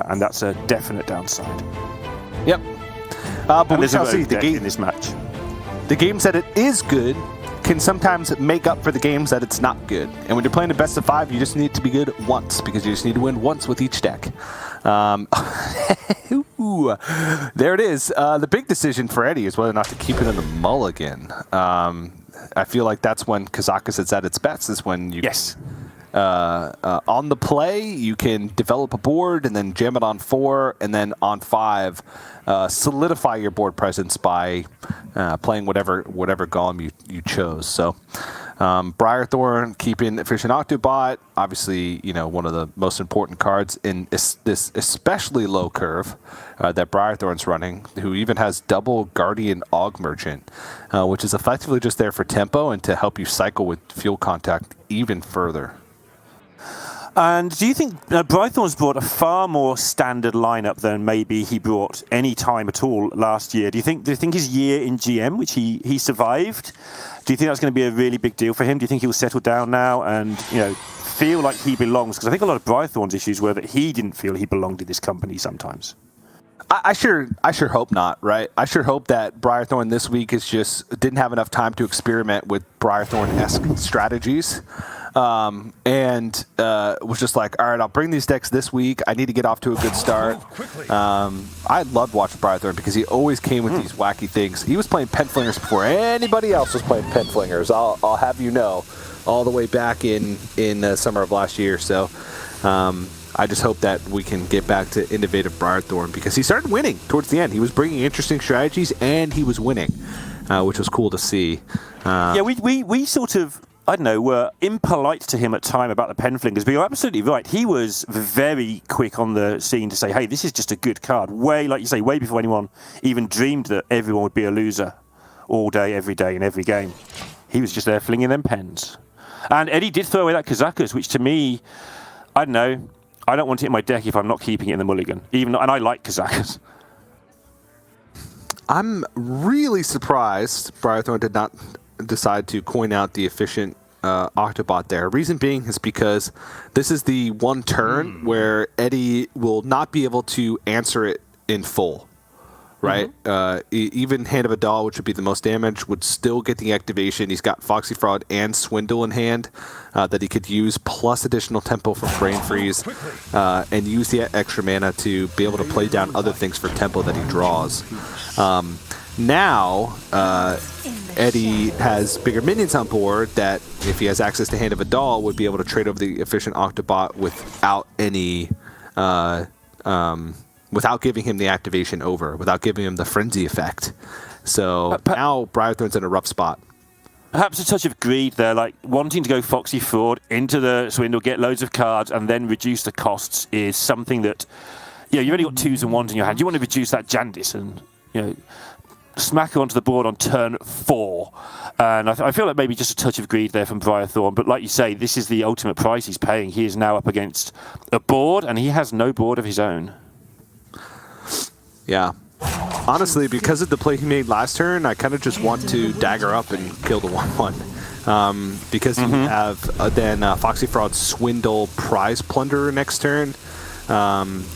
and that's a definite downside. Yep. But we shall see the game in this match. The games that it is good can sometimes make up for the games that it's not good. And when you're playing a best of 5, you just need it to be good once, because you just need to win once with each deck. Ooh, there it is. The big decision for Eddie is whether or not to keep it in the mulligan. I feel like that's when Kazakus is at its best, is when you... Yes. On the play, you can develop a board and then jam it on 4, and then on 5, solidify your board presence by playing whatever golem you chose. So, Briarthorn keeping efficient Octobot, obviously, one of the most important cards in this especially low curve that Briarthorn's running, who even has double Guardian Og Merchant, which is effectively just there for tempo and to help you cycle with field contact even further. And do you think Briarthorn's brought a far more standard lineup than maybe he brought any time at all last year? Do you think his year in GM, which he survived, do you think that's going to be a really big deal for him? Do you think he'll settle down now and feel like he belongs? Because I think a lot of Briarthorn's issues were that he didn't feel he belonged in this company sometimes. I sure hope not, right? I sure hope that Briarthorn this week didn't have enough time to experiment with Briarthorn-esque strategies. And was just like, all right, I'll bring these decks this week. I need to get off to a good start. I loved watching Briarthorn because he always came with these wacky things. He was playing Penflingers before anybody else was playing Penflingers. I'll have you know, all the way back in the summer of last year. So I just hope that we can get back to innovative Briarthorn, because he started winning towards the end. He was bringing interesting strategies and he was winning, which was cool to see. Yeah, we sort of, I don't know, were impolite to him at time about the Penflingers, but you're absolutely right. He was very quick on the scene to say, hey, this is just a good card. Way, like you say, way before anyone even dreamed that everyone would be a loser all day, every day, in every game. He was just there flinging them pens. And Eddie did throw away that Kazakus, which to me, I don't know, I don't want it in my deck if I'm not keeping it in the mulligan. And I like Kazakus. I'm really surprised Briarthorn did not decide to coin out the efficient Octobot there. Reason being is because this is the one turn where Eddie will not be able to answer it in full, right? Even Hand of a Doll, which would be the most damage, would still get the activation. He's got Foxy Fraud and Swindle in hand that he could use, plus additional tempo from Brain Freeze, and use the extra mana to be able to play down other things for tempo that he draws. Now, Eddie has bigger minions on board that, if he has access to Hand of a Doll, would be able to trade over the efficient Octobot without any, without giving him the activation over, without giving him the frenzy effect. So now Briarthorn's in a rough spot. Perhaps a touch of greed there, like wanting to go Foxy Fraud into the Swindle, get loads of cards, and then reduce the costs is something that, you've only got 2s and 1s in your hand. You want to reduce that Jandis and, smack her onto the board on turn 4. And I feel like maybe just a touch of greed there from Briarthorn. But like you say, this is the ultimate price he's paying. He is now up against a board, and he has no board of his own. Yeah. Honestly, because of the play he made last turn, I kind of just want to dagger up and kill the 1/1. Because you have then Foxy Fraud Swindle Prize Plunderer next turn.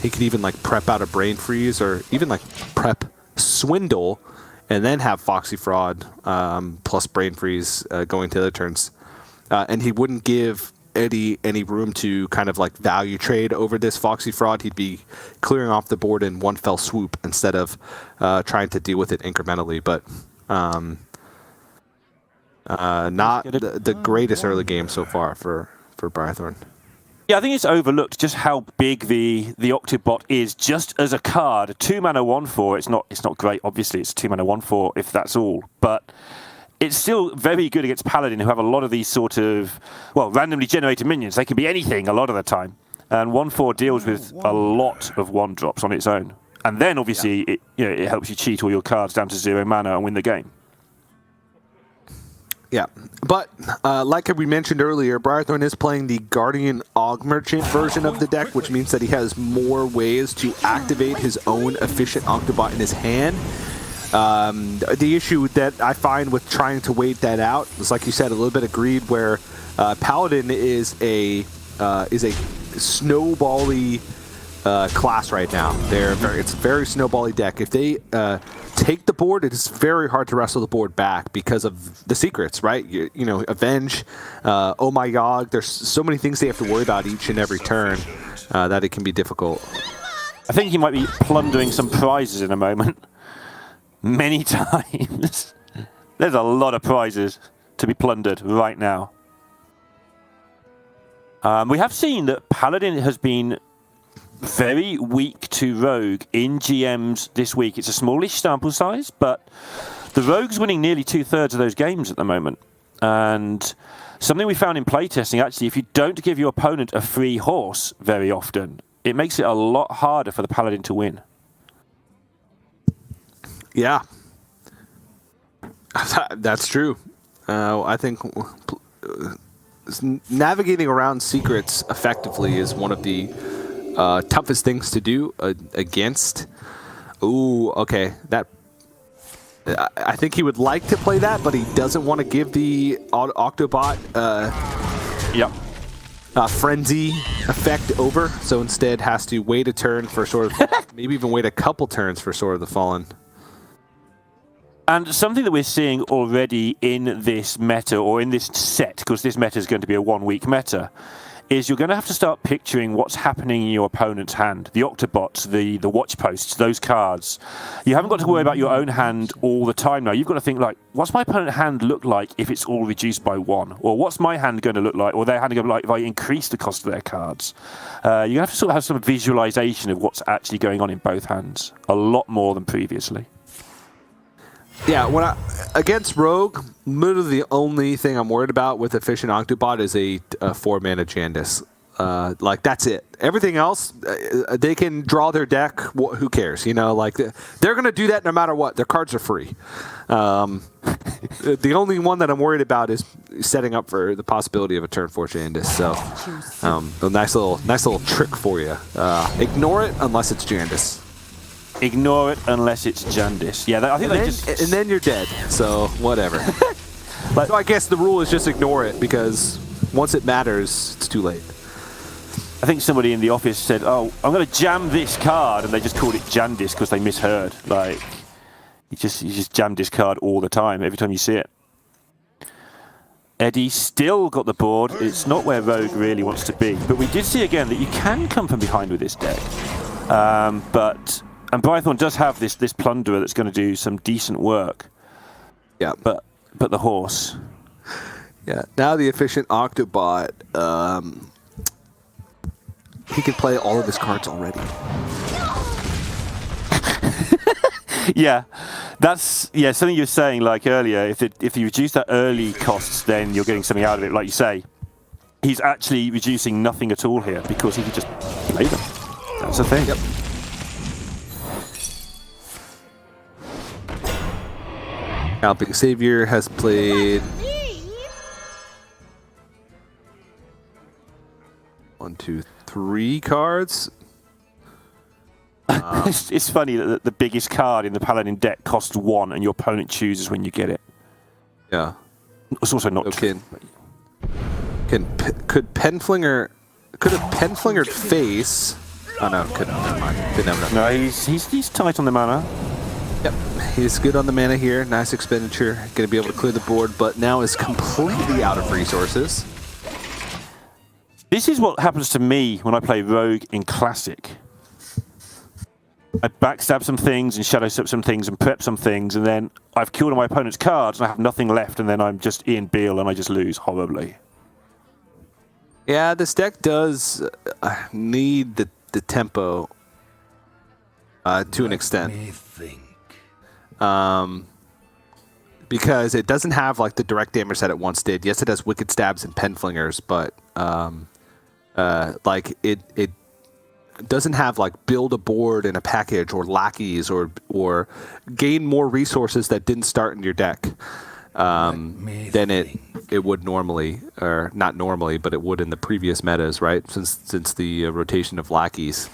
He could even prep out a Brain Freeze, or even prep Swindle and then have Foxy Fraud plus Brain Freeze going to other turns. And he wouldn't give Eddie any room to kind of value trade over this Foxy Fraud. He'd be clearing off the board in one fell swoop instead of trying to deal with it incrementally. But not the greatest early game so far for Briarthorn. Yeah, I think it's overlooked just how big the Octobot is just as a card. A 2-mana 1/4, it's not great, obviously. It's a 2-mana 1/4 if that's all. But it's still very good against Paladin, who have a lot of these sort of, randomly generated minions. They can be anything a lot of the time. And 1/4 deals with a lot of 1-drops on its own. And then, obviously, it helps you cheat all your cards down to 0 mana and win the game. Yeah, but like we mentioned earlier, Briarthorn is playing the Guardian Og Merchant version of the deck, which means that he has more ways to activate his own efficient Octobot in his hand. The issue that I find with trying to wait that out is, like you said, a little bit of greed, where Paladin is a snowbally class right now. It's a very snowbally deck. If they take the board, it is very hard to wrestle the board back because of the secrets, right? You know, Avenge, Oh My God. There's so many things they have to worry about each and every turn that it can be difficult. I think he might be plundering some prizes in a moment. Many times. There's a lot of prizes to be plundered right now. We have seen that Paladin has been very weak to Rogue in GMs this week. It's a smallish sample size, but the Rogue's winning nearly 2/3 of those games at the moment. And something we found in playtesting, actually, if you don't give your opponent a free horse very often, it makes it a lot harder for the Paladin to win. Yeah. That's true. I think navigating around secrets effectively is one of the toughest things to do against. Ooh, okay. I think he would like to play that, but he doesn't want to give the Octobot frenzy effect over. So instead has to wait a turn for Sword of the Fallen, maybe even wait a couple turns for Sword of the Fallen. And something that we're seeing already in this meta, or in this set, because this meta is going to be a 1-week meta, is you're going to have to start picturing what's happening in your opponent's hand. The Octobots, the watch posts, those cards. You haven't got to worry about your own hand all the time now. You've got to think, like, what's my opponent's hand look like if it's all reduced by 1? Or what's my hand going to look like, or their hand going to look like if I increase the cost of their cards? You're going to have to sort of have some visualization of what's actually going on in both hands. A lot more than previously. Yeah, against Rogue, literally the only thing I'm worried about with Efficient Octobot is a 4-mana Jandis. Like, that's it. Everything else, they can draw their deck. Who cares? You know, like, they're going to do that no matter what. Their cards are free. The only one that I'm worried about is setting up for the possibility of a turn 4 Jandis. So, a nice little trick for you. Ignore it unless it's Jandis. Ignore it unless it's Jandis. Yeah, I think and then you're dead. So whatever. So I guess the rule is just ignore it, because once it matters, it's too late. I think somebody in the office said, "Oh, I'm going to jam this card," and they just called it Jandis because they misheard. Like, you just jam this card all the time, every time you see it. Eddie still got the board. It's not where Rogue really wants to be, but we did see again that you can come from behind with this deck. And Briarthorn does have this plunderer that's going to do some decent work. Yeah. But the horse. Yeah. Now the Efficient Octobot, he can play all of his cards already. Yeah. That's something you were saying like earlier. If you reduce that early costs, then you're getting something out of it. Like you say, he's actually reducing nothing at all here because he can just play them. That's the thing. Yep. Big Savior has played 1, 2, 3 cards. It's funny that the biggest card in the Paladin deck costs 1, and your opponent chooses when you get it. Yeah, it's also not. Could Penflinger? Could a Penflingered face? Oh no, couldn't. Never mind. Didn't have enough. No, he's tight on the mana. Yep, he's good on the mana here. Nice expenditure. Going to be able to clear the board, but now is completely out of resources. This is what happens to me when I play Rogue in Classic. I backstab some things and shadow step some things and prep some things, and then I've killed all my opponent's cards and I have nothing left, and then I'm just Ian Beale and I just lose horribly. Yeah, this deck does need the tempo to an extent. Because it doesn't have like the direct damage that it once did. Yes, it has Wicked Stabs and Penflingers, but like it doesn't have like build a board in a package or lackeys or gain more resources that didn't start in your deck than it would normally, or not normally, but it would in the previous metas, right? Since the rotation of lackeys.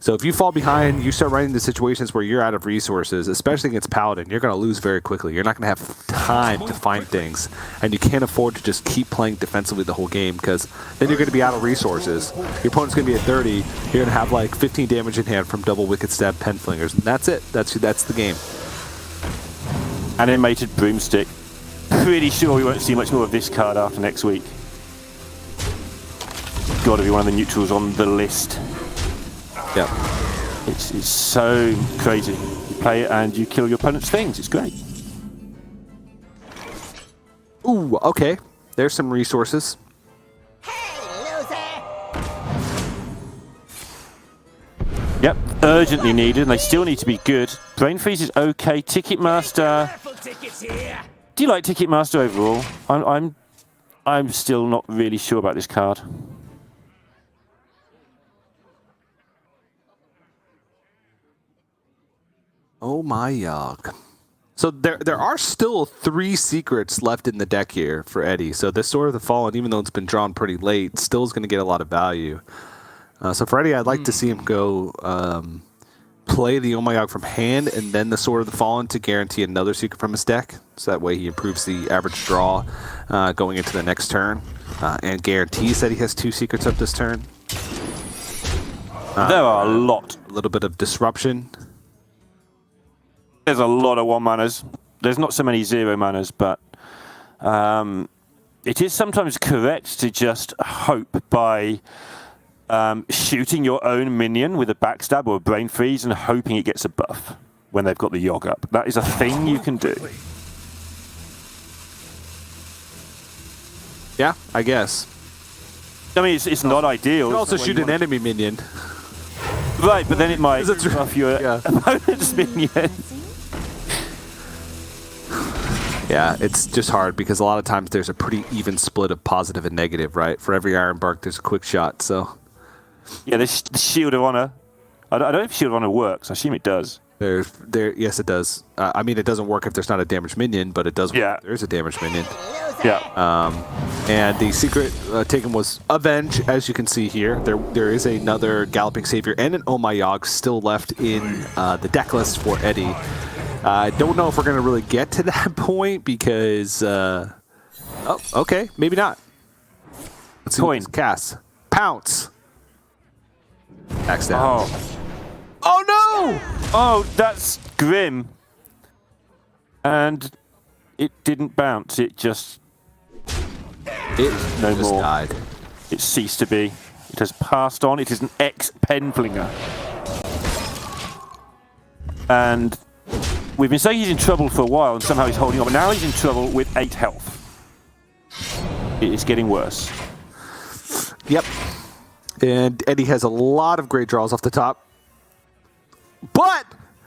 So if you fall behind, you start running into situations where you're out of resources, especially against Paladin, you're going to lose very quickly. You're not going to have time to find things, and you can't afford to just keep playing defensively the whole game, because then you're going to be out of resources. Your opponent's going to be at 30. You're going to have like 15 damage in hand from double Wicked Stab Penflingers, and that's it. That's the game. Animated Broomstick. Pretty sure we won't see much more of this card after next week. Got to be one of the neutrals on the list. Yep. It's so crazy. You play it and you kill your opponent's things. It's great. Ooh, okay. There's some resources. Yep, urgently needed, and they still need to be good. Brain Freeze is okay. Ticketmaster. Do you like Ticketmaster overall? I'm still not really sure about this card. Oh my yog. So there are still 3 secrets left in the deck here for Eddie. So this Sword of the Fallen, even though it's been drawn pretty late, still is going to get a lot of value. So for Eddie, I'd like to see him go play the Oh my Yog from hand and then the Sword of the Fallen to guarantee another secret from his deck. So that way he improves the average draw going into the next turn and guarantees that he has 2 secrets up this turn. There are a lot. A little bit of disruption. There's a lot of 1 manas. There's not so many 0 manas, but it is sometimes correct to just hope by shooting your own minion with a backstab or a brain freeze and hoping it gets a buff when they've got the Yogg up. That is a thing you can do. Yeah, I guess. I mean, it's not ideal. You can also shoot an enemy minion. Right, but then it might buff your opponent's minion. Yeah, it's just hard because a lot of times there's a pretty even split of positive and negative, right? For every Iron Bark, there's a quick shot, so... Yeah, the Shield of Honor. I don't know if Shield of Honor works. I assume it does. Yes, it does. I mean, it doesn't work if there's not a damaged minion, but it does work if there's a damaged minion. Yeah. And the secret taken was Avenge, as you can see here. There is another Galloping Savior and an Oh My Yogg still left in the deck list for Eddie. I don't know if we're going to really get to that point because... oh, okay. Maybe not. Let's see what this casts. Pounce. Axe down. Oh, no! Oh, that's grim. And it didn't bounce. It just... no more died. It ceased to be. It has passed on. It is an ex-Penflinger. And we've been saying he's in trouble for a while, and somehow he's holding on. But now he's in trouble with 8 health. It's getting worse. Yep. And Eddie has a lot of great draws off the top. But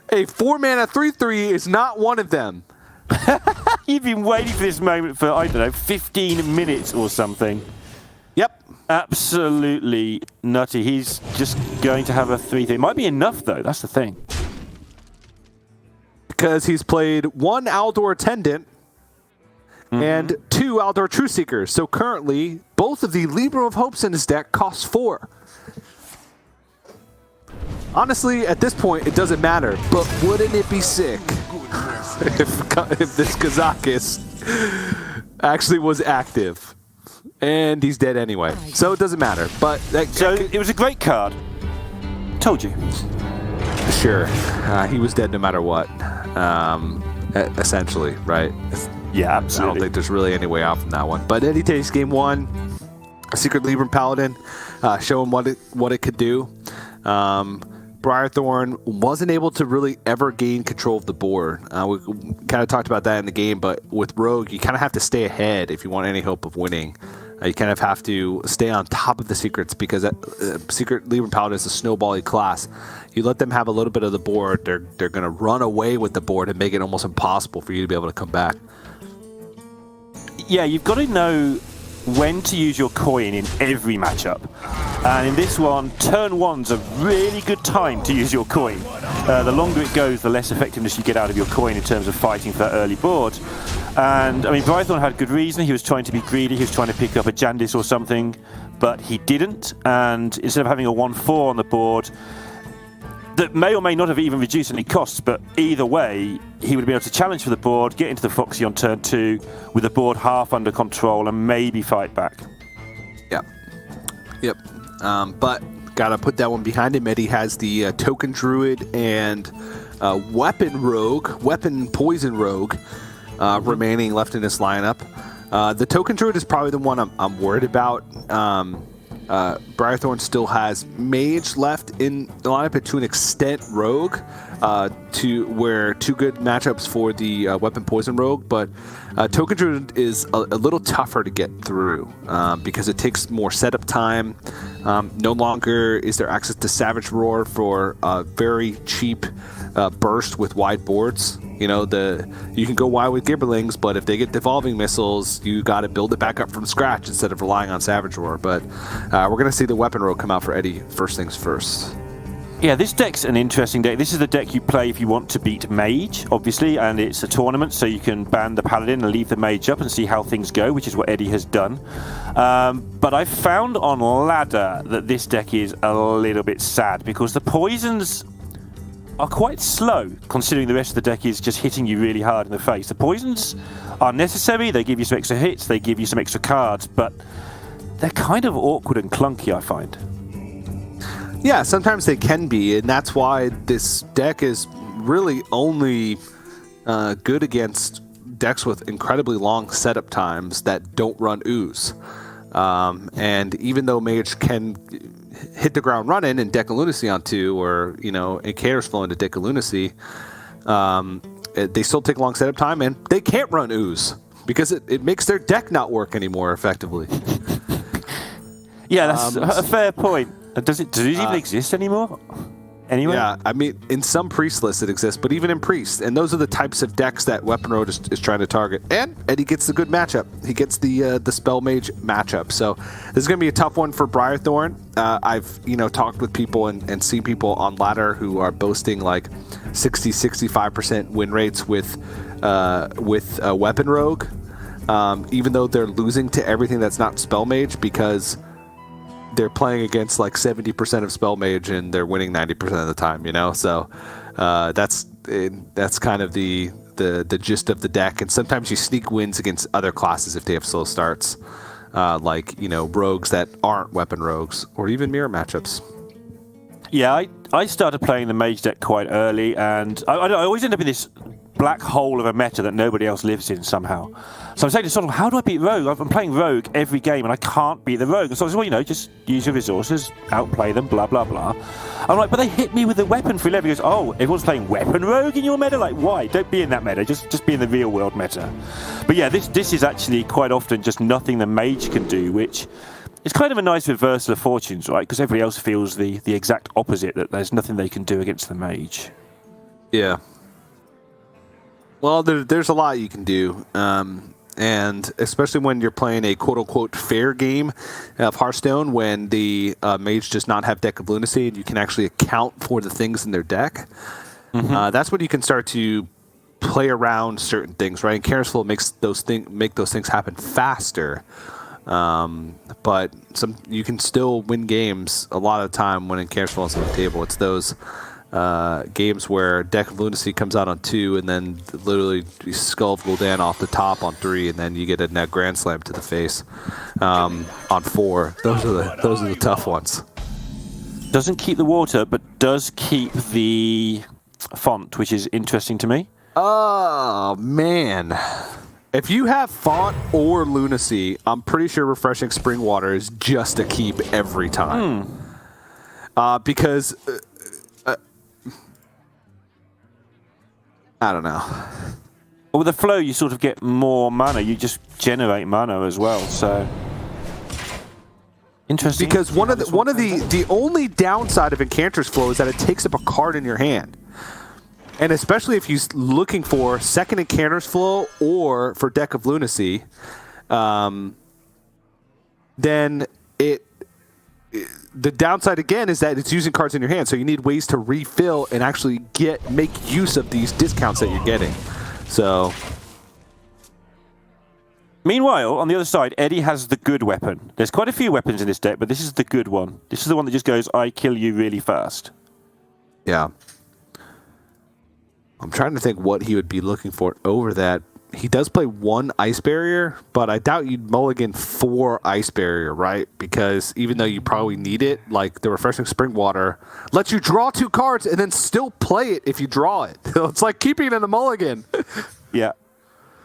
a 4-mana 3/3 is not one of them. You've been waiting for this moment for, I don't know, 15 minutes or something. Yep. Absolutely nutty. He's just going to have a 3/3. It might be enough, though. That's the thing. Because he's played 1 Aldor Attendant and 2 Aldor True Seekers. So currently, both of the Libra of Hopes in his deck cost 4. Honestly, at this point, it doesn't matter. But wouldn't it be sick if this Kazakis actually was active? And he's dead anyway. So it doesn't matter. But so it was a great card. Told you. Sure. He was dead no matter what. Essentially, right? Yeah, absolutely. I don't think there's really any way out from that one. But Eddie takes game 1. A Secret Libram Paladin. Show him what it could do. Briarthorn wasn't able to really ever gain control of the board. We kind of talked about that in the game, but with Rogue, you kind of have to stay ahead if you want any hope of winning. You kind of have to stay on top of the secrets because Secret Libram Paladin is a snowbally class. You let them have a little bit of the board, they're going to run away with the board and make it almost impossible for you to be able to come back. Yeah, you've got to know when to use your coin in every matchup. And in this one, turn 1's a really good time to use your coin. The longer it goes, the less effectiveness you get out of your coin in terms of fighting for that early board. And, I mean, Briarthorn had good reason. He was trying to be greedy. He was trying to pick up a Jandis or something, but he didn't. And instead of having a 1/4 on the board, that may or may not have even reduced any costs, but either way, he would be able to challenge for the board, get into the Foxy on turn 2 with the board half under control and maybe fight back. Yep. But gotta put that one behind him. Eddie has the Token Druid and Weapon Poison Rogue remaining left in his lineup. The Token Druid is probably the one I'm worried about. Briarthorn still has Mage left in the lineup, and to an extent Rogue, where two good matchups for the Weapon Poison Rogue, but Token Druid is a little tougher to get through because it takes more setup time. No longer is there access to Savage Roar for a very cheap burst with wide boards. You know, you can go wide with Gibberlings, but if they get devolving missiles, you got to build it back up from scratch instead of relying on Savage Roar. But we're going to see the Weapon Rogue come out for Eddie first things first. Yeah, this deck's an interesting deck. This is the deck you play if you want to beat Mage, obviously, and it's a tournament, so you can ban the Paladin and leave the Mage up and see how things go, which is what Eddie has done. But I found on ladder that this deck is a little bit sad because the poisons are quite slow, considering the rest of the deck is just hitting you really hard in the face. The poisons are necessary, they give you some extra hits, they give you some extra cards, but they're kind of awkward and clunky, I find. Yeah, sometimes they can be, and that's why this deck is really only good against decks with incredibly long setup times that don't run ooze. And even though Mage can hit the ground running and Deck of Lunacy on 2, or, you know, Incator's Flow into Deck of Lunacy, they still take long setup time, and they can't run ooze because it makes their deck not work anymore effectively. Yeah, that's a fair point. Does it even exist anymore? Anyway? Yeah, I mean, in some Priest lists it exists, but even in Priest, and those are the types of decks that Weapon Road is trying to target. And Eddie gets the good matchup. He gets the Spell Mage matchup. So this is going to be a tough one for Briarthorn. I've talked with people and seen people on ladder who are boasting like 60-65% win rates with Weapon Rogue, even though they're losing to everything that's not Spell Mage because they're playing against like 70% of Spell Mage and they're winning 90% of the time, you know? So that's kind of the gist of the deck. And sometimes you sneak wins against other classes if they have slow starts, like, rogues that aren't Weapon Rogues or even mirror matchups. Yeah, I started playing the Mage deck quite early, and I always end up in this black hole of a meta that nobody else lives in somehow. So I'm saying to someone, how do I beat Rogue? I'm playing Rogue every game and I can't beat the Rogue. And so I said, well, just use your resources, outplay them, blah, blah, blah. I'm like, but they hit me with the weapon for 11. He goes, oh, everyone's playing Weapon Rogue in your meta? Like, why? Don't be in that meta. Just be in the real world meta. But yeah, this is actually quite often just nothing the Mage can do, which is kind of a nice reversal of fortunes, right? Because everybody else feels the exact opposite, that there's nothing they can do against the Mage. Yeah. Well, there's a lot you can do. And especially when you're playing a quote-unquote fair game of Hearthstone, when the Mage does not have Deck of Lunacy and you can actually account for the things in their deck, that's when you can start to play around certain things, right? And Careless Flow makes make those things happen faster. But you can still win games a lot of the time when Careless Flow is on the table. It's those games where Deck of Lunacy comes out on 2 and then literally Skull of Gul'dan off the top on 3, and then you get a net Grand Slam to the face on 4. Those are the tough ones. Doesn't keep the water, but does keep the font, which is interesting to me. Oh, man. If you have Font or Lunacy, I'm pretty sure Refreshing Spring Water is just a keep every time. Because... I don't know. Well, with the flow, you sort of get more mana. You just generate mana as well. So interesting. Because one of the only downside of Incanter's Flow is that it takes up a card in your hand, and especially if you're looking for second Incanter's Flow or for Deck of Lunacy, then the downside again is that it's using cards in your hand, so you need ways to refill and actually make use of these discounts that you're getting. So, meanwhile, on the other side, Eddie has the good weapon. There's quite a few weapons in this deck, but this is the good one. This is the one that just goes, I kill you really fast. Yeah. I'm trying to think what he would be looking for over that. He does play 1 Ice Barrier, but I doubt you'd mulligan 4 Ice Barrier, right? Because even though you probably need it, like the Refreshing Spring Water lets you draw 2 cards and then still play it if you draw it. It's like keeping it in the mulligan. Yeah.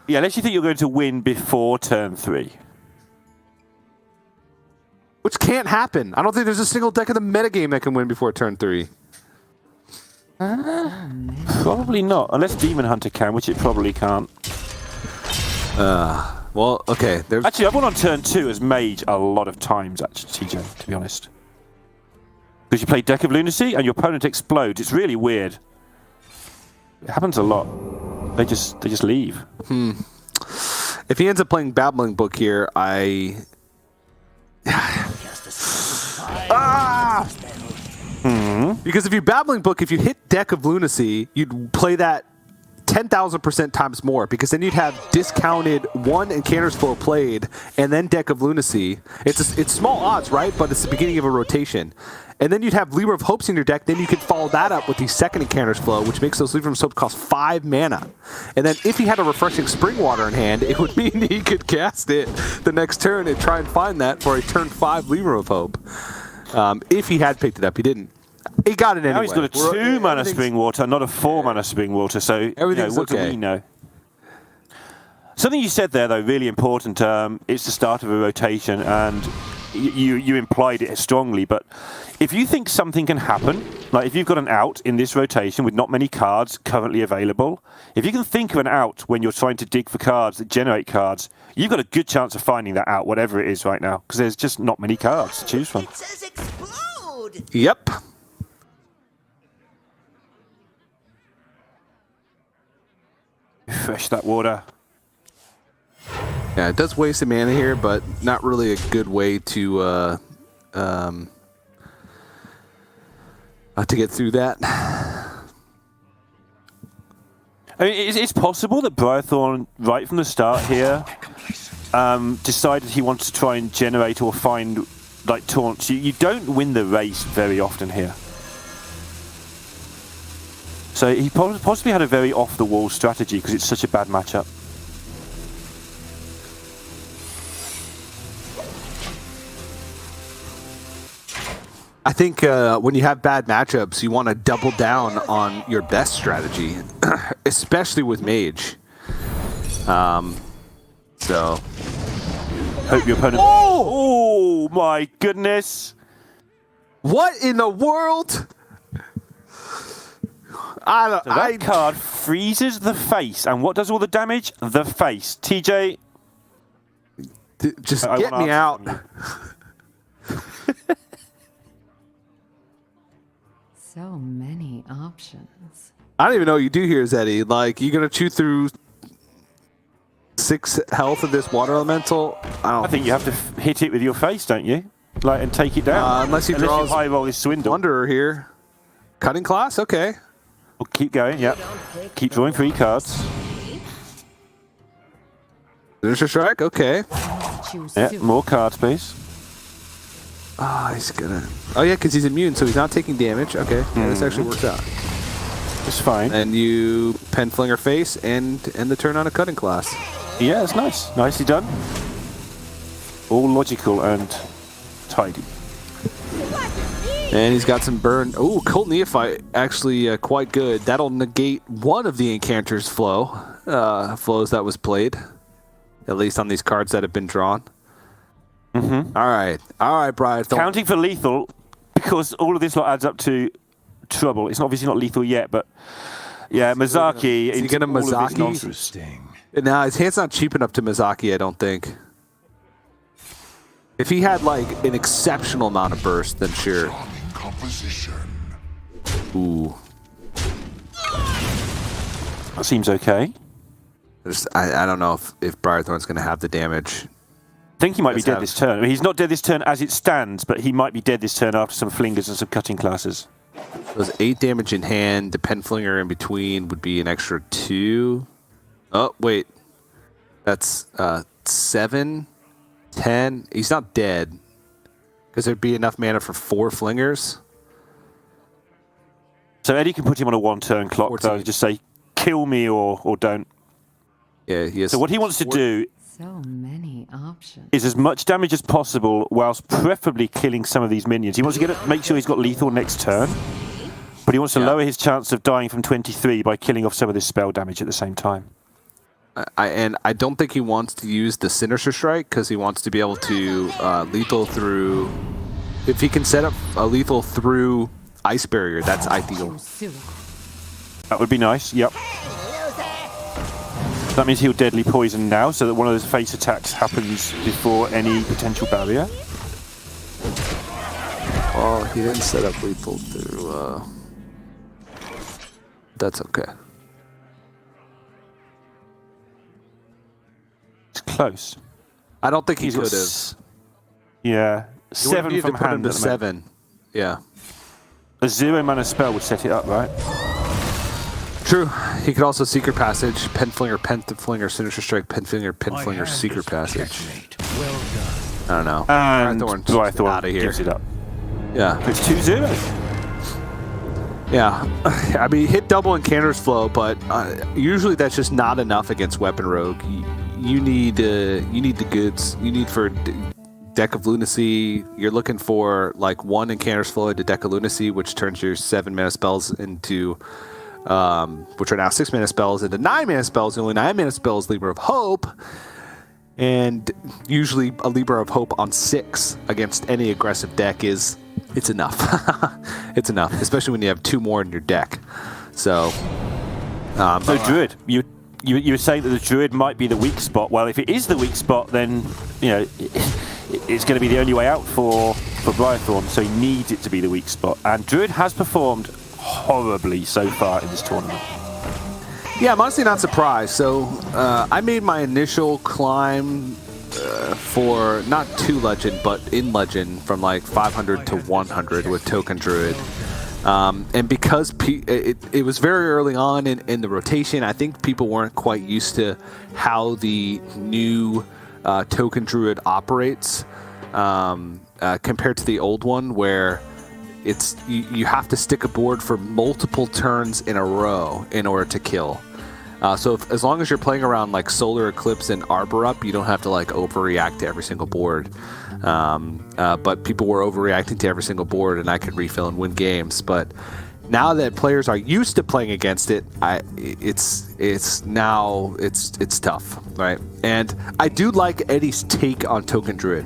Yeah, unless you think you're going to win before turn 3. Which can't happen. I don't think there's a single deck in the metagame that can win before turn 3. Probably not, unless Demon Hunter can, which it probably can't. Well, okay. Actually, I've won on turn 2 as Mage a lot of times, actually, TJ, to be honest. Because you play Deck of Lunacy and your opponent explodes. It's really weird. It happens a lot. They just leave. If he ends up playing Babbling Book here, Because if you Babbling Book, if you hit Deck of Lunacy, you'd play that 10,000% times more, because then you'd have discounted 1 Incanter's Flow played and then Deck of Lunacy. It's small odds, right? But it's the beginning of a rotation. And then you'd have Lever of Hopes in your deck. Then you could follow that up with the second Incanter's Flow, which makes those Lever of Hopes cost 5 mana. And then if he had a Refreshing Spring Water in hand, it would mean he could cast it the next turn and try and find that for a turn 5 Lever of Hope. If he had picked it up, he didn't. He got it anyway. Now he's got a 2 mana Spring Water, not a 4 mana Spring Water. So everything's what okay. do we know? Something you said there, though, really important. It's the start of a rotation, and you implied it strongly. But if you think something can happen, like if you've got an out in this rotation with not many cards currently available, if you can think of an out when you're trying to dig for cards that generate cards, you've got a good chance of finding that out, whatever it is right now, because there's just not many cards to choose from. It says explode. Yep. Refresh that water. Yeah, it does waste a mana here, but not really a good way to get through that. I mean, it's possible that Briarthorn, right from the start here, decided he wants to try and generate or find like taunts. You don't win the race very often here. So he possibly had a very off-the-wall strategy because it's such a bad matchup. I think when you have bad matchups, you want to double down on your best strategy, especially with Mage. So, hope your opponent. Oh my goodness! What in the world? That card freezes the face, and what does all the damage? The face. TJ, just get me out. So many options. I don't even know what you do here, Zeddy. Like, you gonna chew through 6 health of this water elemental? I think you have to hit it with your face, don't you? Like, and take it down. Unless he draws high roll this Swindle. Wanderer here. Cutting class? Okay. We'll keep going, yep. Keep drawing 3 cards. There's a strike, okay. Yeah, more cards, please. He's gonna... Oh, yeah, because he's immune, so he's not taking damage. Okay, yeah, this actually works out. It's fine. And you pen flinger face and end the turn on a cutting class. Yeah, it's nice. Nicely done. All logical and tidy. And he's got some burn. Oh, Cult Neophyte, actually quite good. That'll negate one of the Incanter's flows that was played, at least on these cards that have been drawn. Mm-hmm. All right, Briarthorn. Counting for lethal, because all of this lot adds up to trouble. It's obviously not lethal yet, but yeah, Mizaki. Is he gonna Mizaki? Interesting. No, his hand's not cheap enough to Mizaki, I don't think. If he had like an exceptional amount of burst, then sure. Ooh. That seems okay. I don't know if Briarthorn's going to have the damage. I think he might be dead this turn. I mean, he's not dead this turn as it stands, but he might be dead this turn after some flingers and some cutting classes. Those 8 damage in hand, the pen flinger in between would be an extra 2. Oh, wait. That's 7, 10. He's not dead. Because there'd be enough mana for 4 flingers. So Eddie can put him on a 1-turn clock, 14. though, just say, kill me or don't. Yeah, he has. So what he wants to do So many options. is as much damage as possible, whilst preferably killing some of these minions. He wants to make sure he's got lethal next turn, but he wants to lower his chance of dying from 23 by killing off some of this spell damage at the same time. I don't think he wants to use the Sinister Strike because he wants to be able to lethal through. If he can set up a lethal through Ice Barrier, that's ideal. That would be nice, yep. That means he'll deadly poison now, so that one of those face attacks happens before any potential barrier. Oh, he didn't set up lethal through. That's okay. It's close. I don't think he He's could got have. Yeah, 7 from put him hand. to at the moment. 7. Yeah. A 0-mana spell would set it up, right? True. He could also Secret Passage, Penflinger, Sinister Strike, Penflinger, Secret Passage. Well done. I don't know. And Briarthorn out of here. gives it up. Yeah. It's 2-0. Yeah. I mean, hit double and Canter's Flow, but usually that's just not enough against Weapon Rogue. You need the goods. You need for Deck of Lunacy. You're looking for like 1 Incanter's Flow to Deck of Lunacy, which turns your 7-mana spells into. Which are now 6-mana spells into 9-mana spells. The only 9-mana spell is Libra of Hope, and usually a Libra of Hope on 6 against any aggressive deck it's enough. It's enough, especially when you have 2 more in your deck. So Druid, you were saying that the Druid might be the weak spot. Well, if it is the weak spot, then it's going to be the only way out for Briarthorn. So he needs it to be the weak spot, and Druid has performed horribly so far in this tournament. yeah, I'm honestly not surprised. So I made my initial climb for not 2 Legend, but in Legend from like 500 to 100 with Token Druid. And because it was very early on in the rotation, I think people weren't quite used to how the new Token Druid operates compared to the old one, where it's you have to stick a board for multiple turns in a row in order to kill. So as long as you're playing around like Solar Eclipse and Arbor Up, you don't have to like overreact to every single board. But people were overreacting to every single board, and I could refill and win games. But now that players are used to playing against it, it's tough, right? And I do like Eddie's take on Token Druid,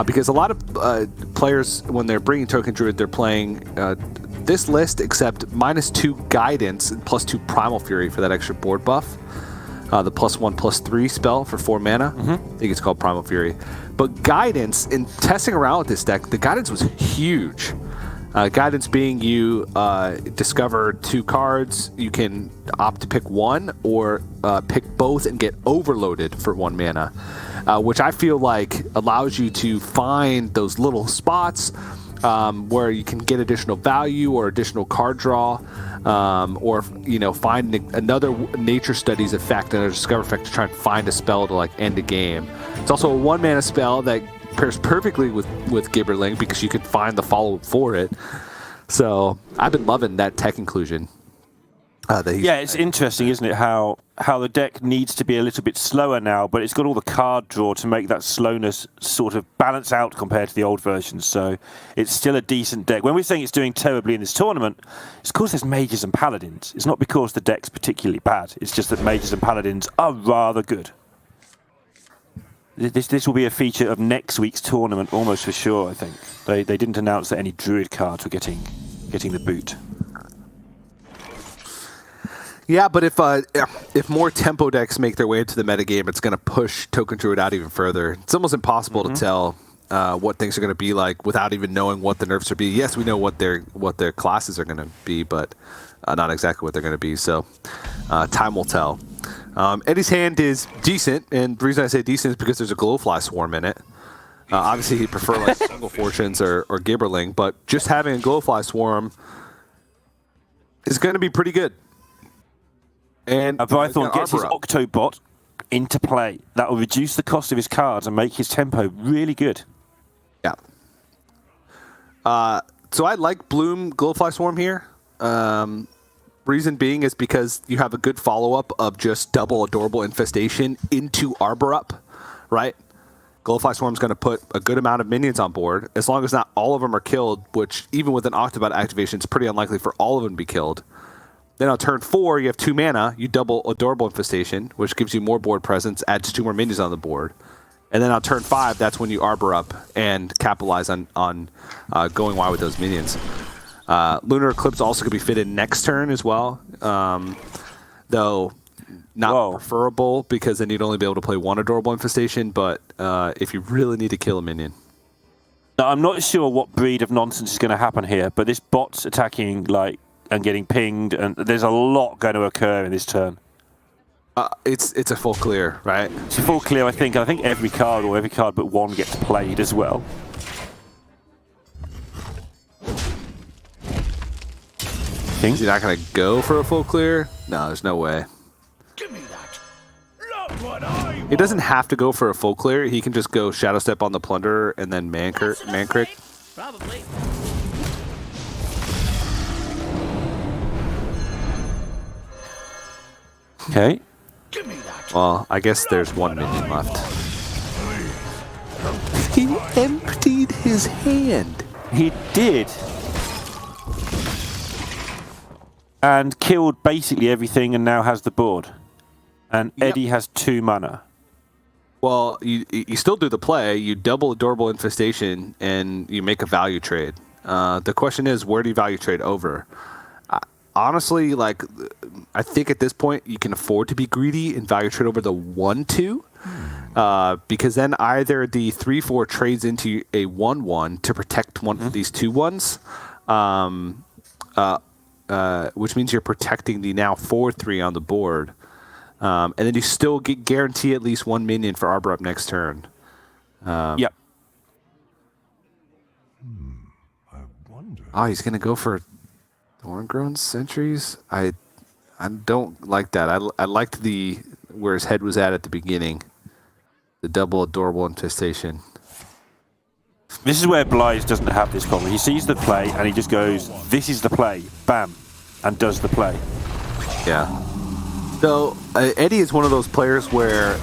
because a lot of players, when they're bringing Token Druid, they're playing this list, except -2 Guidance and +2 Primal Fury for that extra board buff. The +1/+3 spell for 4 mana. I think it's called Primal Fury. But Guidance, in testing around with this deck, the Guidance was huge. Guidance being you discover 2 cards, you can opt to pick 1 or pick both and get overloaded for 1 mana, which I feel like allows you to find those little spots where you can get additional value or additional card draw, or find another Nature Studies effect and a Discover effect to try and find a spell to like end a game. It's also a 1 mana spell that pairs perfectly with Gibberling because you can find the follow-up for it. So I've been loving that tech inclusion. It's interesting, isn't it, how the deck needs to be a little bit slower now, but it's got all the card draw to make that slowness sort of balance out compared to the old versions. So it's still a decent deck. When we're saying it's doing terribly in this tournament, it's because there's mages and paladins. It's not because the deck's particularly bad. It's just that mages and paladins are rather good. This will be a feature of next week's tournament, almost for sure, I think. They didn't announce that any Druid cards were getting the boot. Yeah, but if more tempo decks make their way into the metagame, it's going to push Token Druid out even further. It's almost impossible to tell what things are going to be like without even knowing what the nerfs are be. Yes, we know what their classes are going to be, but not exactly what they're going to be. So time will tell. Eddie's hand is decent, and the reason I say decent is because there's a Glowfly Swarm in it. Obviously, he'd prefer like Single Fortunes or Gibberling, but just having a Glowfly Swarm is going to be pretty good. And Briarthorn gets his Octobot into play. That will reduce the cost of his cards and make his tempo really good. Yeah. So I like Bloom Glowfly Swarm here. Reason being is because you have a good follow-up of just double Adorable Infestation into Arbor Up, right? Glowfly Swarm's going to put a good amount of minions on board, as long as not all of them are killed, which even with an Octobot activation, it's pretty unlikely for all of them to be killed. Then on turn 4, you have 2 mana, you double Adorable Infestation, which gives you more board presence, adds 2 more minions on the board. And then on turn 5, that's when you Arbor Up and capitalize on going wide with those minions. Lunar Eclipse also could be fitted next turn as well, though not preferable because then you'd only be able to play 1 Adorable Infestation, but if you really need to kill a minion. Now, I'm not sure what breed of nonsense is going to happen here, but this bot's attacking and getting pinged, and there's a lot going to occur in this turn. It's a full clear, right? It's a full clear, I think. I think every card but one gets played as well. Is he not going to go for a full clear? No, there's no way. Give me that. Not what I want. He doesn't have to go for a full clear. He can just go Shadow Step on the Plunderer and then Man Crick. Probably. Okay. Give me that. Well, I guess there's 1 minion left. He emptied his hand. He did. And killed basically everything and now has the board. And Eddie has 2 mana. Well, you still do the play. You double Adorable Infestation and you make a value trade. The question is, where do you value trade over? Honestly, I think at this point you can afford to be greedy and value trade over the 1/2. Because then either the 3/4 trades into a 1/1 to protect one of these 2/1s. Which means you're protecting the now 4/3 on the board. And then you still guarantee at least 1 minion for Arbor Up next turn. Yep. I wonder. Oh, he's going to go for Thorngrown Sentries? I don't like that. I liked where his head was at the beginning. The double Adorable Infestation. This is where Blythe doesn't have this problem. He sees the play and he just goes, this is the play, bam, and does the play. Yeah. So Eddie is one of those players where,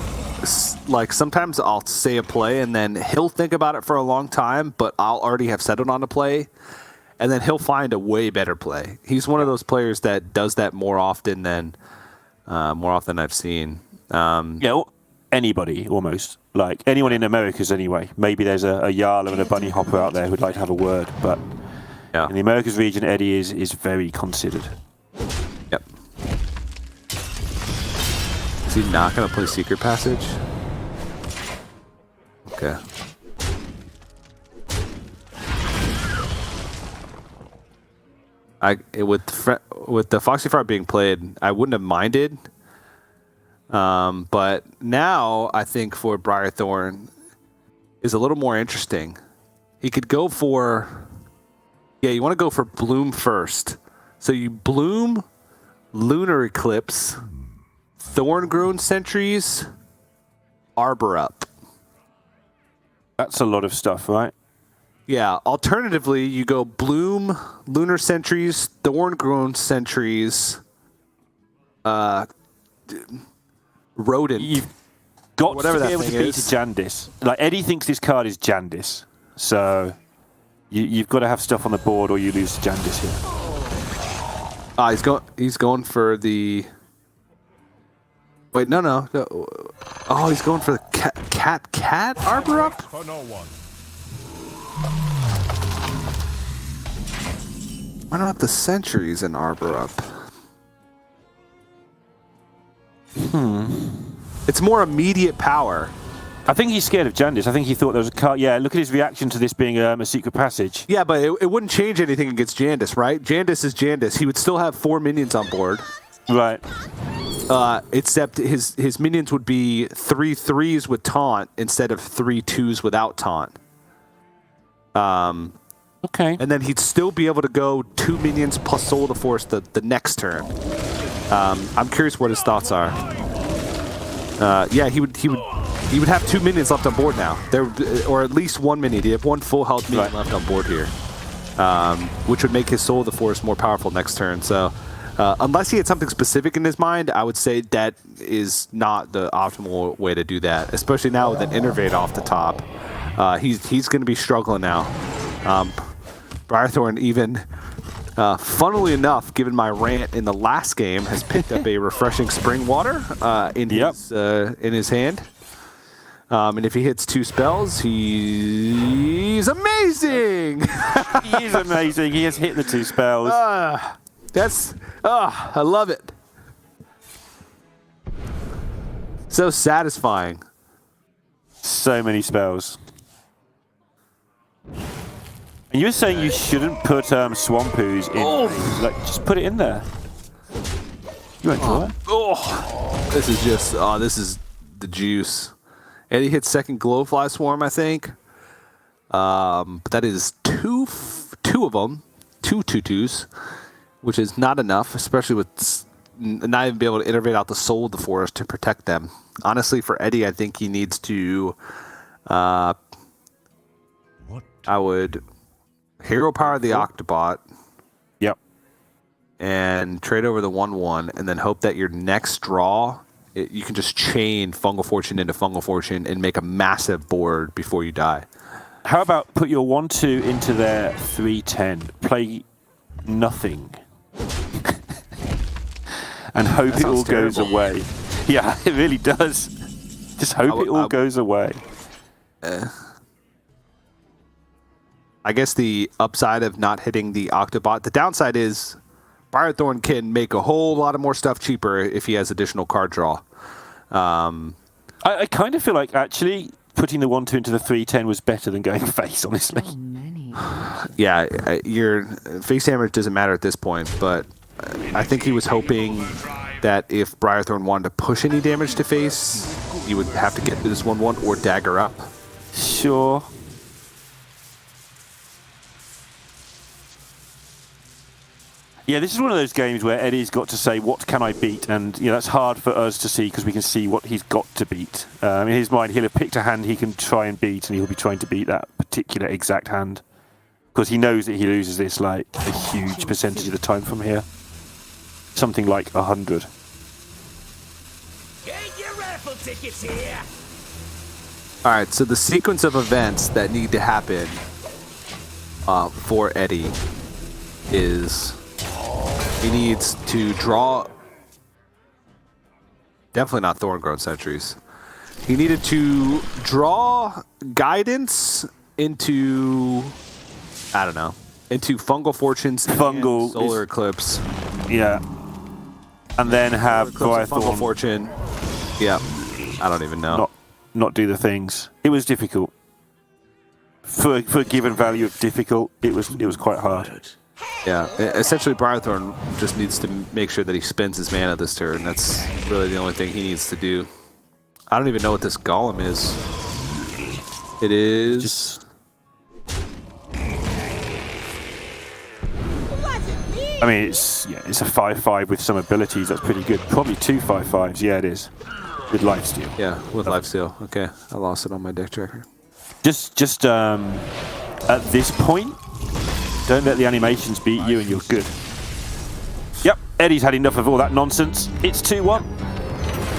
sometimes I'll say a play and then he'll think about it for a long time, but I'll already have settled on a play, and then he'll find a way better play. He's one of those players that does that more often than I've seen. Anybody almost. Anyone in Americas anyway. Maybe there's a Yarla and a Bunny Hopper out there who'd like to have a word, but in the Americas region, Eddie is very considered. Yep. Is he not going to play Secret Passage? Okay. With the Foxy Fart being played, I wouldn't have minded. But now I think for Briarthorn is a little more interesting. He could go for, you want to go for Bloom first. So you Bloom, Lunar Eclipse, Thorngrown Sentries, Arbor Up. That's a lot of stuff, right? Yeah. Alternatively, you go Bloom, Lunar Sentries, Thorngrown Sentries, Rodent. You've got whatever to be that able to thing beat is. Jandis. Eddie thinks this card is Jandis, so you've got to have stuff on the board or you lose to Jandis here. He's going for the. Wait, no. Oh, he's going for the cat Arbor Up. For no one. Why not the Sentries in Arbor Up? It's more immediate power. I think he's scared of Jandis. I think he thought there was a card. Yeah, look at his reaction to this being a secret passage. Yeah, but it wouldn't change anything against Jandis, right? Jandis is Jandis. He would still have 4 minions on board. Right. Except his minions would be 3 3s with taunt instead of 3 2s without taunt. Okay. And then he'd still be able to go 2 minions plus Soul of the Force the next turn. I'm curious what his thoughts are. He would have 2 minions left on board now. Or at least 1 minion. He'd have 1 full health minion left on board here. which would make his Soul of the Forest more powerful next turn. So unless he had something specific in his mind, I would say that is not the optimal way to do that, especially now with an Innervate off the top. He's going to be struggling now. Briarthorn even, funnily enough, given my rant in the last game, has picked up a refreshing spring water in his hand. And if he hits 2 spells, he's amazing! He is amazing. He has hit the 2 spells. I love it. So satisfying. So many spells. And you were saying you shouldn't put Swampoos in. Like, just put it in there. You went for it. This is just, this is the juice. And he hits second Glowfly Swarm, I think. But that is two of them, 2 2/2s, which is not enough, especially with not even be able to innervate out the Soul of the Forest to protect them. Honestly, for Eddie, I think he needs to. I would hero power the Octobot. Yep. And trade over the 1/1, and then hope that your next draw, you can just chain Fungal Fortune into Fungal Fortune and make a massive board before you die. How about put your 1/2 into their 3/10, play nothing, and hope it all goes away. Yeah, it really does. Just hope it all goes away. I guess the upside of not hitting the Octobot, the downside is Briarthorn can make a whole lot of more stuff cheaper if he has additional card draw. I kind of feel like actually putting the 1/2 into the 3/10 was better than going face, honestly. So many. Yeah, your face damage doesn't matter at this point, but I think he was hoping that if Briarthorn wanted to push any damage to face, you would have to get this 1/1 or dagger up. Sure. Yeah, this is one of those games where Eddie's got to say, what can I beat? And that's hard for us to see because we can see what he's got to beat. In his mind, he'll have picked a hand he can try and beat, and he'll be trying to beat that particular exact hand. Because he knows that he loses this like a huge percentage of the time from here. Something like 100. Get your raffle tickets here. All right, so the sequence of events that need to happen for Eddie is he needs to draw. Definitely not Thorngrown Sentries. He needed to draw Guidance into, I don't know, into Fungal Fortunes and Solar Eclipse. Yeah. And then have Fungal Fortune. Yeah. I don't even know. Not do the things. It was difficult. For a given value of difficult, it was quite hard. Yeah, essentially Briarthorn just needs to make sure that he spends his mana this turn. That's really the only thing he needs to do. I don't even know what this Golem is. It is... I mean, it's a 5/5 with some abilities. That's pretty good. Probably 2 5/5s. Yeah, it is. With Lifesteal. Yeah, with Lifesteal. Okay, I lost it on my deck tracker. Just at this point, don't let the animations beat you and you're good. Yep, Eddie's had enough of all that nonsense. It's 2-1.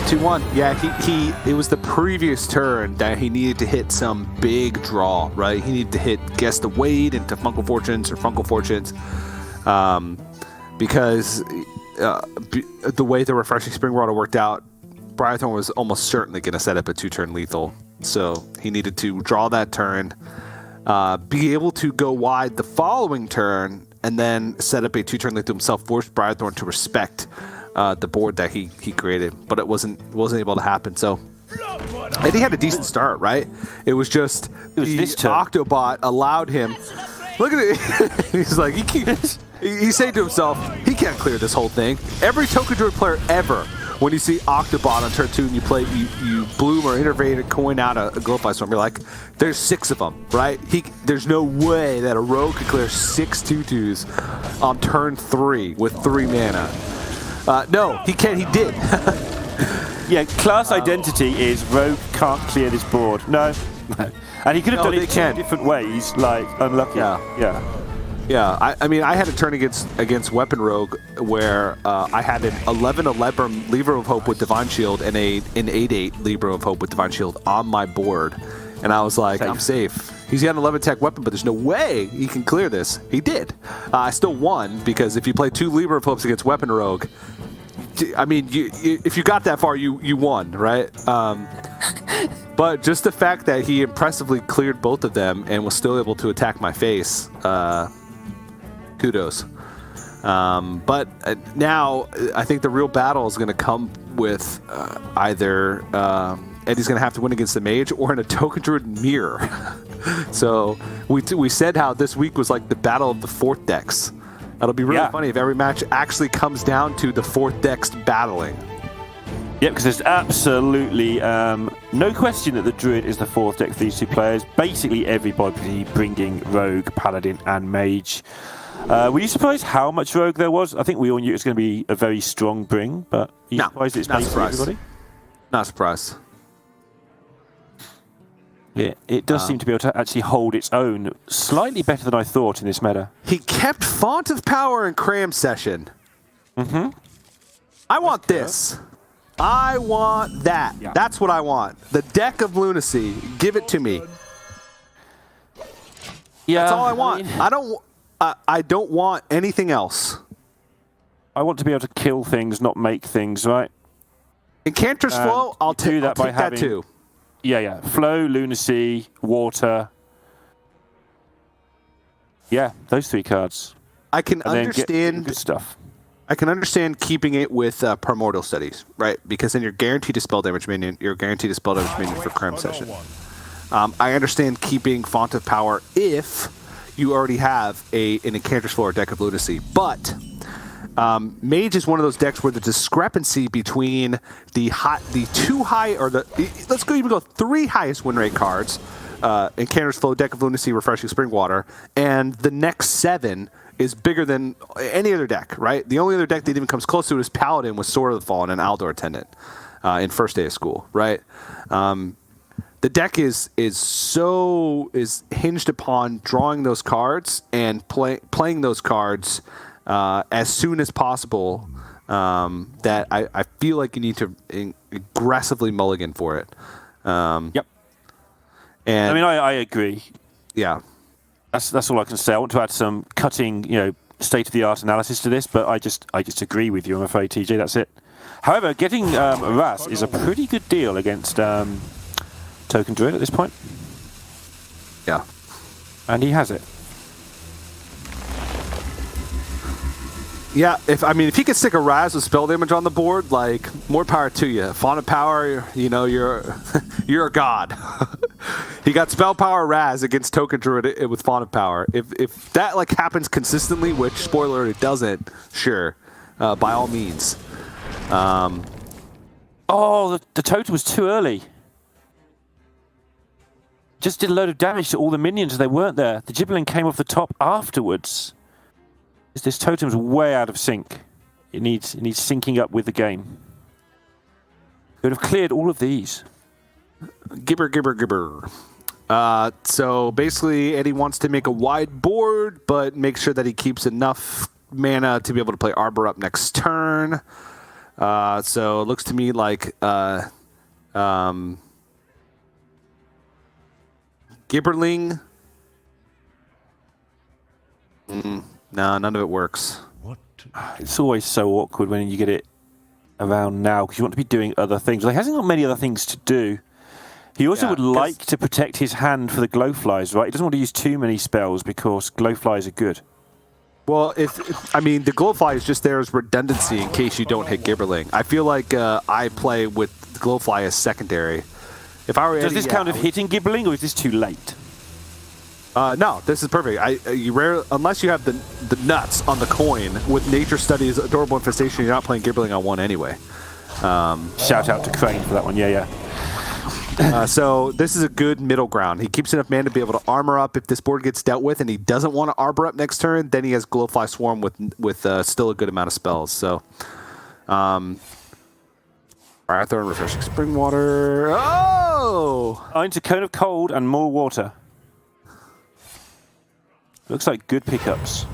2-1. Yeah, it was the previous turn that he needed to hit some big draw, right? He needed to guess the Wade into Fungal Fortunes or Fungal Fortunes. Because the way the Refreshing Spring Water worked out, Briarthorn was almost certainly going to set up a 2-turn lethal. So he needed to draw that turn, be able to go wide the following turn, and then set up a 2-turn lethal himself, forced Briarthorn to respect the board that he created. But it wasn't able to happen. So Eddie had a decent start, right? It was just the Octobot allowed him. Look at it. He's like, he's saying to himself, he can't clear this whole thing. Every Token Druid player ever, when you see Octobot on turn 2 and you bloom or innervate a coin out a Glowfly Swarm, you're like, there's 6 of them, right? There's no way that a rogue could clear 6 2/2s on turn 3 with 3 mana. No, he can. He did. Yeah, class identity is rogue can't clear this board. No. And he could have done it 2 different ways, like unlucky. Yeah. Yeah, I mean, I had a turn against Weapon Rogue where I had an 11-11 Lever of Hope with Divine Shield and an 8-8 Lever of Hope with Divine Shield on my board. And I was like, I'm safe. He's got an 11 tech weapon, but there's no way he can clear this. He did. I still won because if you play 2 Lever of Hopes against Weapon Rogue, I mean, if you got that far, you won, right? But just the fact that he impressively cleared both of them and was still able to attack my face, kudos. But now I think the real battle is going to come with either Eddie's going to have to win against the mage or in a Token Druid mirror. So we said how this week was like the battle of the 4th decks. That'll be really funny if every match actually comes down to the 4th decks battling. Yeah, because there's absolutely no question that the Druid is the 4th deck for these 2 players. Basically everybody bringing Rogue, Paladin and Mage. Were you surprised how much Rogue there was? I think we all knew it was going to be a very strong bring, but are you surprised it's basically everybody? Not surprised. Yeah, it does seem to be able to actually hold its own slightly better than I thought in this meta. He kept Font of Power in Cram Session. Mm-hmm. I want this. I want that. Yeah. That's what I want. The Deck of Lunacy. Give it to me. Yeah, that's all I want. I don't want anything else. I want to be able to kill things, not make things, right? Enchantress Flow, I'll take that too. Yeah. Flow, Lunacy, Water. Yeah, those 3 cards. I can understand good stuff. I can understand keeping it with Primordial Studies, right? Because then you're guaranteed to spell damage minion. You're guaranteed to spell damage minion for Cram Session. I understand keeping Font of Power if you already have an Enchantress Flow or Deck of Lunacy. But Mage is one of those decks where the discrepancy between the 2 high or let's even go 3 highest win rate cards, Enchantress Flow, Deck of Lunacy, Refreshing Spring Water, and the next 7 is bigger than any other deck, right? The only other deck that even comes close to it is Paladin with Sword of the Fallen and Aldor Attendant in first day of school, right? The deck is hinged upon drawing those cards and playing those cards as soon as possible. That I feel like you need to aggressively mulligan for it. Yep. And I mean, I agree. Yeah. That's all I can say. I want to add some cutting, state-of-the-art analysis to this, but I just agree with you, I'm afraid, TJ. That's it. However, getting Raz is a pretty good deal against Token Druid at this point. Yeah. And he has it. Yeah, if he could stick a Raz with spell damage on the board, like, more power to you. Font of Power, you're a god. He got spell power Raz against Token Druid with Font of Power. If that happens consistently, which spoiler it doesn't, sure, by all means. The totem was too early. Just did a load of damage to all the minions and they weren't there. The Gibberling came off the top afterwards. This totem's way out of sync. It needs syncing up with the game. It would have cleared all of these. Gibber. So basically, Eddie wants to make a wide board, but make sure that he keeps enough mana to be able to play Arbor up next turn. So it looks to me like Gibberling. No, none of it works. It's always so awkward when you get it around now because you want to be doing other things. He hasn't got many other things to do. He also would like to protect his hand for the glowflies, right? He doesn't want to use too many spells because glowflies are good. Well, the glowfly is just there as redundancy in case you don't hit Gibberling. I feel like I play with glowfly as secondary. If I were Does this count as hitting Gibberling or is this too late? No, this is perfect. Unless you have the nuts on the coin with Nature Studies, Adorable Infestation, you're not playing Gibberling on 1 anyway. Shout out to Crane for that one. Yeah. So this is a good middle ground. He keeps enough mana to be able to armor up if this board gets dealt with, and he doesn't want to arbor up next turn. Then he has Glowfly Swarm with still a good amount of spells. So, Briarthorn, Refreshing Spring Water. Oh! Into Cone of Cold and more water. Looks like good pickups.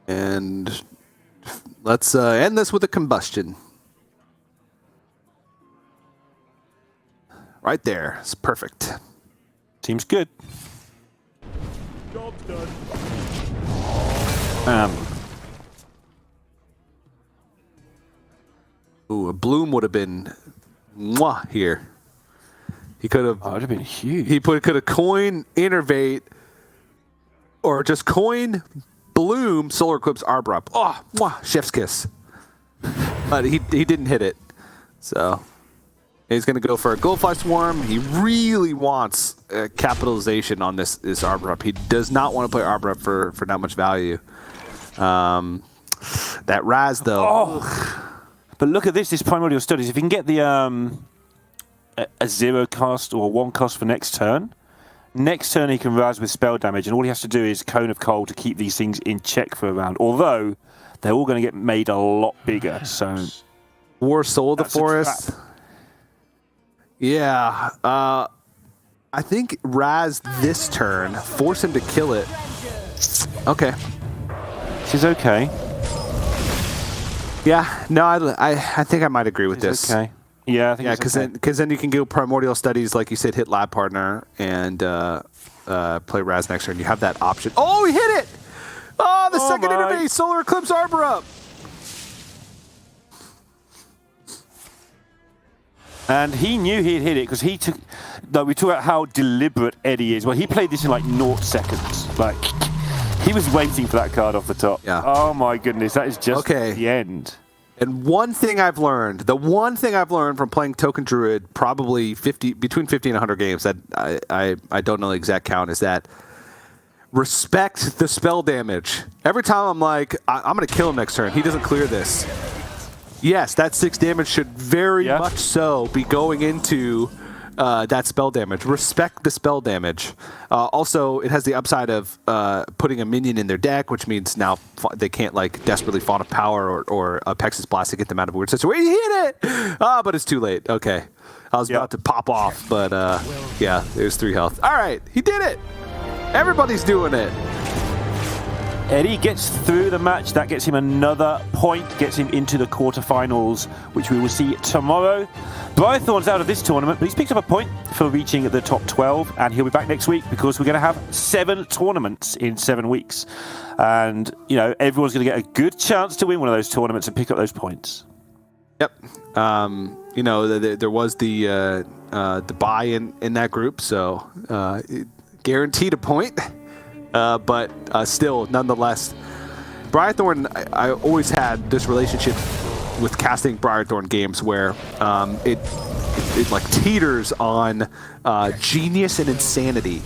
And let's end this with a combustion. Right there. It's perfect. Seems good. Job's done. Ooh, a bloom would have been mwah here. He could have. Oh, it would have been huge. He could have coin Innervate, or just coin bloom Solar Eclipse Arbor up. Oh, mwah, chef's kiss. But he didn't hit it, so he's going to go for a Goldfly Swarm. He really wants capitalization on this Arbor up. He does not want to play Arbor up for that much value. That Raz though. Oh. But look at this Primordial Studies. If you can get the a 0 cost or 1 cost for next turn he can Raz with spell damage, and all he has to do is Cone of Cold to keep these things in check for a round. Although they're all going to get made a lot bigger. So War Soul the Forest. Yeah. I think Raz this turn, force him to kill it. Okay. This is okay. Yeah, no, I think I might agree with this. Okay. Yeah, I think because then you can go Primordial Studies, like you said, hit Lab Partner, and play Raz next turn. You have that option. Oh, he hit it! Oh, the second Innervate, Solar Eclipse Arbor up! And he knew he'd hit it because he took... Like, we talk about how deliberate Eddie is. Well, he played this in like 0 seconds. Like, he was waiting for that card off the top. Yeah. Oh my goodness, that is just the end. And the one thing I've learned from playing Token Druid, probably between 50 and 100 games, that I don't know the exact count, is that respect the spell damage. Every time I'm like, I'm going to kill him next turn, he doesn't clear this. Yes, that 6 damage should very much so be going into that spell damage. Respect the spell damage. Also, it has the upside of putting a minion in their deck, which means now they can't like desperately Fawn of Power or Pex's Blast to get them out of a weird situation. He hit it! But it's too late. Okay. I was about to pop off, but yeah, there's 3 health. All right, he did it! Everybody's doing it. Eddie gets through the match. That gets him another point, gets him into the quarterfinals, which we will see tomorrow. Briarthorn's out of this tournament, but he's picked up a point for reaching the top 12, and he'll be back next week because we're going to have 7 tournaments in 7 weeks. And, you know, everyone's going to get a good chance to win one of those tournaments and pick up those points. Yep. You know, there was the buy in that group, so guaranteed a point. But still, nonetheless, Briarthorn, I always had this relationship with casting Briarthorn games where it like teeters on genius and insanity.